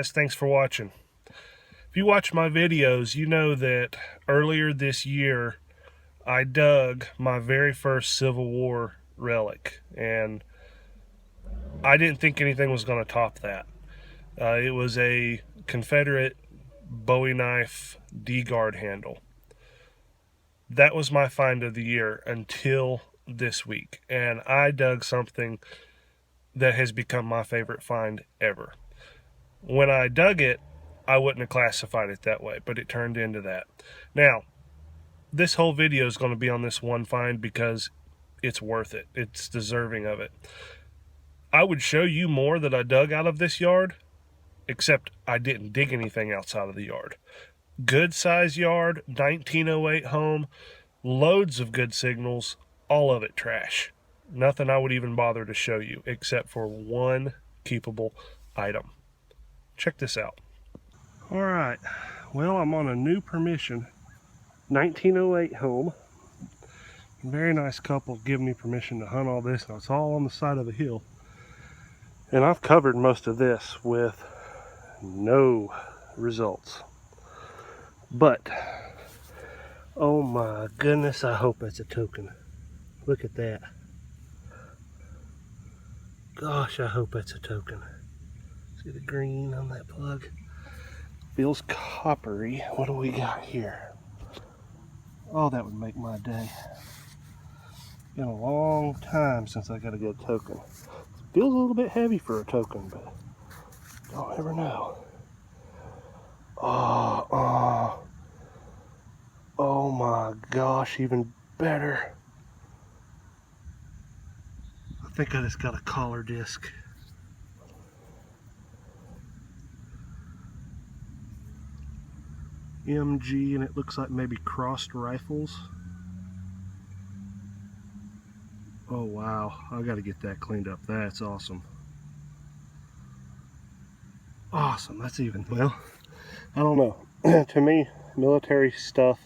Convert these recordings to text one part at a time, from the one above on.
guys, thanks for watching. If you watch my videos, you know that earlier this year I dug my very first Civil War relic, and I didn't think anything was going to top that. It was a Confederate Bowie knife D-guard handle. That was my find of the year until this week, and I dug something that has become my favorite find ever. When I dug it, I wouldn't have classified it that way, but it turned into that. Now, this whole video is going to be on this one find because it's worth it. It's deserving of it. I would show you more that I dug out of this yard, except I didn't dig anything outside of the yard. Good size yard, 1908 home, loads of good signals, all of it trash. Nothing I would even bother to show you except for one keepable item. Check this out. All right, well, I'm on a new permission, 1908 home. Very nice couple giving me permission to hunt all this. Now it's all on the side of the hill. And I've covered most of this with no results. But, oh my goodness, I hope that's a token. Look at that. Gosh, I hope that's a token. See the green on that plug? Feels coppery. What do we got here? Oh, that would make my day. Been a long time since I got a good token. Feels a little bit heavy for a token, but don't ever know. Oh my gosh, even better. I think I just got a collar disc. MG, and it looks like maybe crossed rifles. Oh wow, I gotta get that cleaned up. That's awesome. Awesome, that's even, well, I don't know. To me, military stuff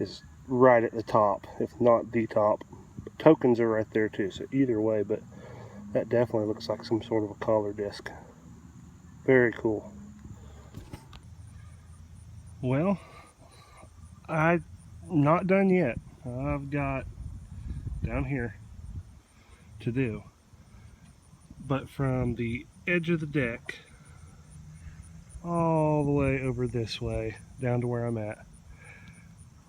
is right at the top, if not the top. But tokens are right there too, so either way, but that definitely looks like some sort of a collar disc. Very cool. Well, I'm not done yet. I've got down here to do. But from the edge of the deck all the way over this way down to where I'm at,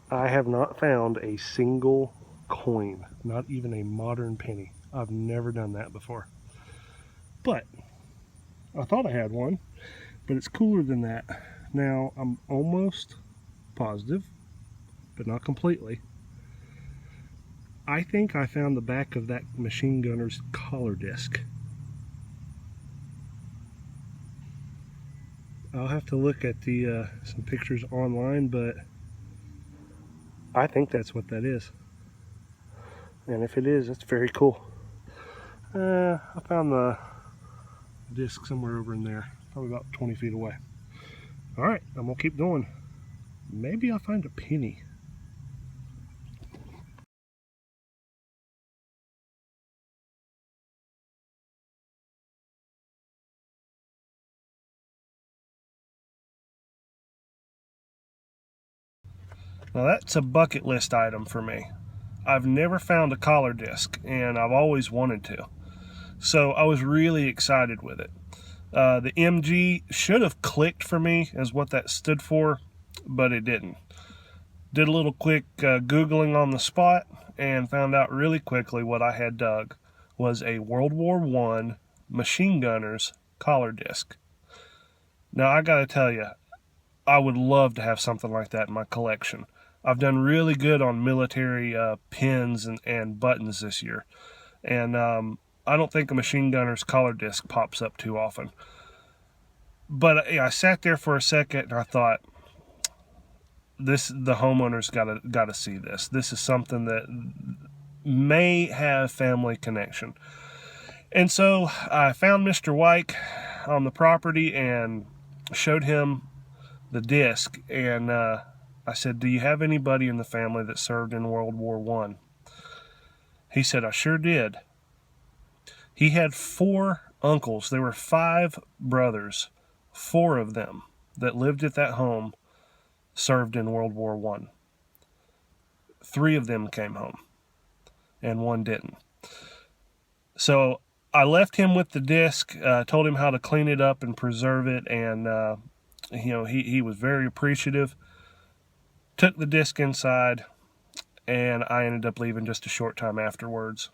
I have not found a single coin, not even a modern penny. I've never done that before. But I thought I had one, but it's cooler than that. Now, I'm almost positive, but not completely. I think I found the back of that machine gunner's collar disc. I'll have to look at the some pictures online, but I think that's what that is. And if it is, that's very cool. I found the disc somewhere over in there, probably about 20 feet away. All right, I'm gonna keep going. Maybe I'll find a penny. Now that's a bucket list item for me. I've never found a collar disc, and I've always wanted to. So I was really excited with it. The MG should have clicked for me as what that stood for, but it didn't. Did a little quick Googling on the spot and found out really quickly what I had dug was a World War I machine gunner's collar disc. Now I gotta tell you, I would love to have something like that in my collection. I've done really good on military pins and buttons this year, and I don't think a machine gunner's collar disc pops up too often. But I sat there for a second and I thought, the homeowner's gotta see this. This is something that may have family connection. And so I found Mr. Wyke on the property and showed him the disc, and I said, do you have anybody in the family that served in World War I? He said, I sure did. He had 4 uncles. There were 5 brothers. 4 of them that lived at that home served in World War I. 3 of them came home, and 1 didn't. So I left him with the disc, told him how to clean it up and preserve it, and he was very appreciative. Took the disc inside, and I ended up leaving just a short time afterwards.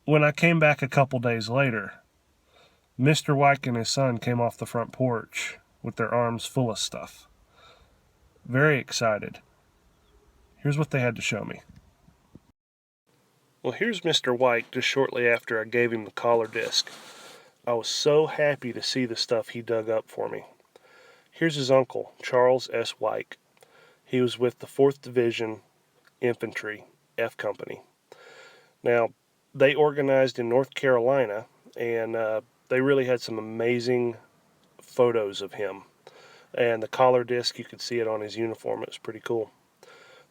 When I came back a couple days later, Mr. Wyke and his son came off the front porch with their arms full of stuff. Very excited. Here's what they had to show me. Well, here's Mr. Wyke just shortly after I gave him the collar disc. I was so happy to see the stuff he dug up for me. Here's his uncle, Charles S. Wyke. He was with the 4th Division Infantry, F Company. Now, they organized in North Carolina, and they really had some amazing photos of him. And the collar disc, you could see it on his uniform. It was pretty cool.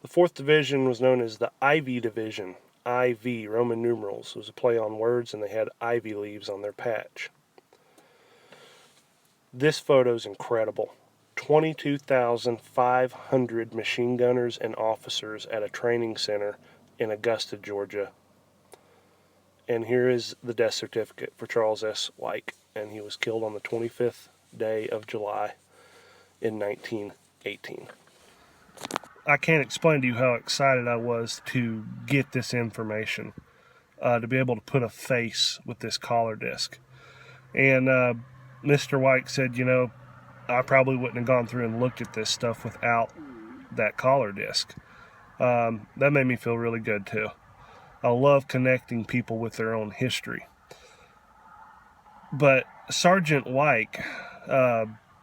The 4th Division was known as the Ivy Division. IV, Roman numerals. It was a play on words, and they had ivy leaves on their patch. This photo is incredible. 22,500 machine gunners and officers at a training center in Augusta, Georgia. And here is the death certificate for Charles S. Wyke, and he was killed on the 25th day of July in 1918. I can't explain to you how excited I was to get this information, to be able to put a face with this collar disc. And Mr. Wyke said, I probably wouldn't have gone through and looked at this stuff without that collar disc. That made me feel really good too. I love connecting people with their own history. But Sergeant Wyke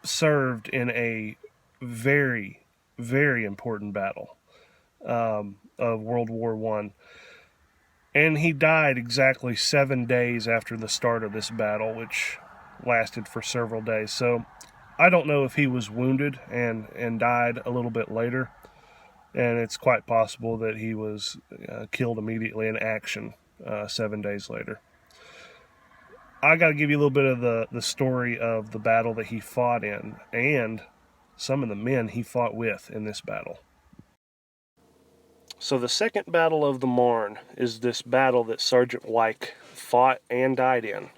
served in a very, very important battle of World War I. And he died exactly 7 days after the start of this battle, which lasted for several days. So I don't know if he was wounded and died a little bit later. And it's quite possible that he was killed immediately in action 7 days later. I got to give you a little bit of the story of the battle that he fought in and some of the men he fought with in this battle. So the Second Battle of the Marne is this battle that Sergeant Wyke fought and died in.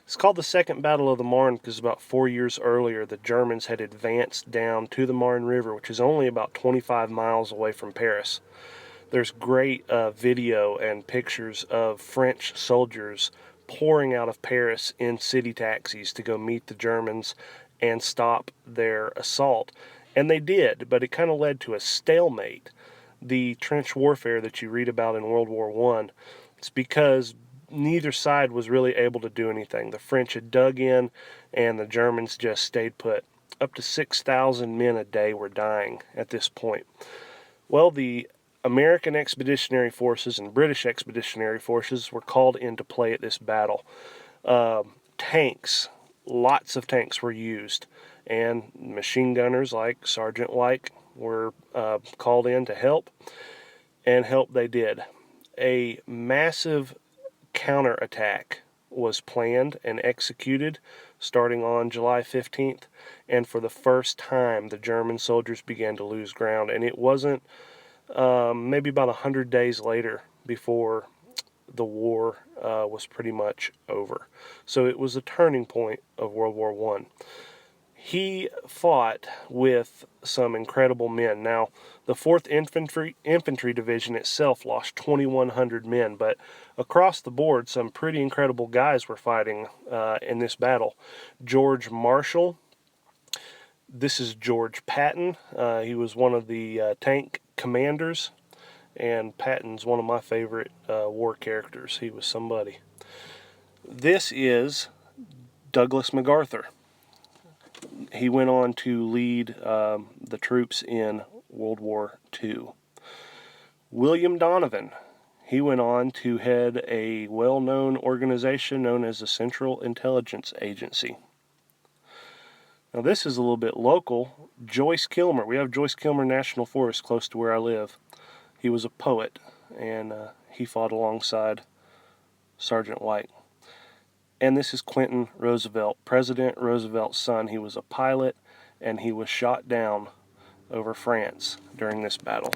It's called the Second Battle of the Marne because about 4 years earlier the Germans had advanced down to the Marne River, which is only about 25 miles away from Paris. There's great video and pictures of French soldiers pouring out of Paris in city taxis to go meet the Germans and stop their assault. And they did, but it kind of led to a stalemate. The trench warfare that you read about in World War I, it's because neither side was really able to do anything. The French had dug in, and the Germans just stayed put. Up to 6,000 men a day were dying at this point. Well, the American Expeditionary Forces and British Expeditionary Forces were called into play at this battle. Tanks, lots of tanks were used, and machine gunners like Sergeant Wyke were called in to help, and help they did. A massive counterattack was planned and executed starting on July 15th, and for the first time the German soldiers began to lose ground, and it wasn't maybe about 100 days later before the war was pretty much over. So it was a turning point of World War I. He fought with some incredible men. Now, the 4th Infantry Division itself lost 2,100 men, but across the board, some pretty incredible guys were fighting in this battle. George Marshall. This is George Patton. He was one of the tank commanders, and Patton's one of my favorite war characters. He was somebody. This is Douglas MacArthur. He went on to lead the troops in World War II. William Donovan. He went on to head a well-known organization known as the Central Intelligence Agency. Now this is a little bit local. Joyce Kilmer. We have Joyce Kilmer National Forest close to where I live. He was a poet, and he fought alongside Sergeant Wyke. And this is Quentin Roosevelt, President Roosevelt's son. He was a pilot, and he was shot down over France during this battle.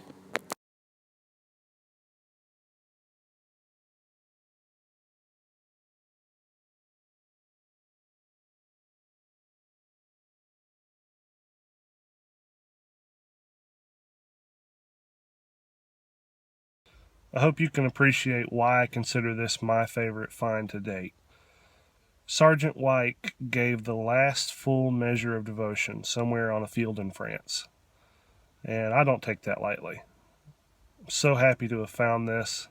I hope you can appreciate why I consider this my favorite find to date. Sergeant White gave the last full measure of devotion somewhere on a field in France, and I don't take that lightly. I'm so happy to have found this,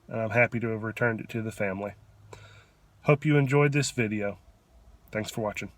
and I'm happy to have returned it to the family. Hope you enjoyed this video. Thanks for watching.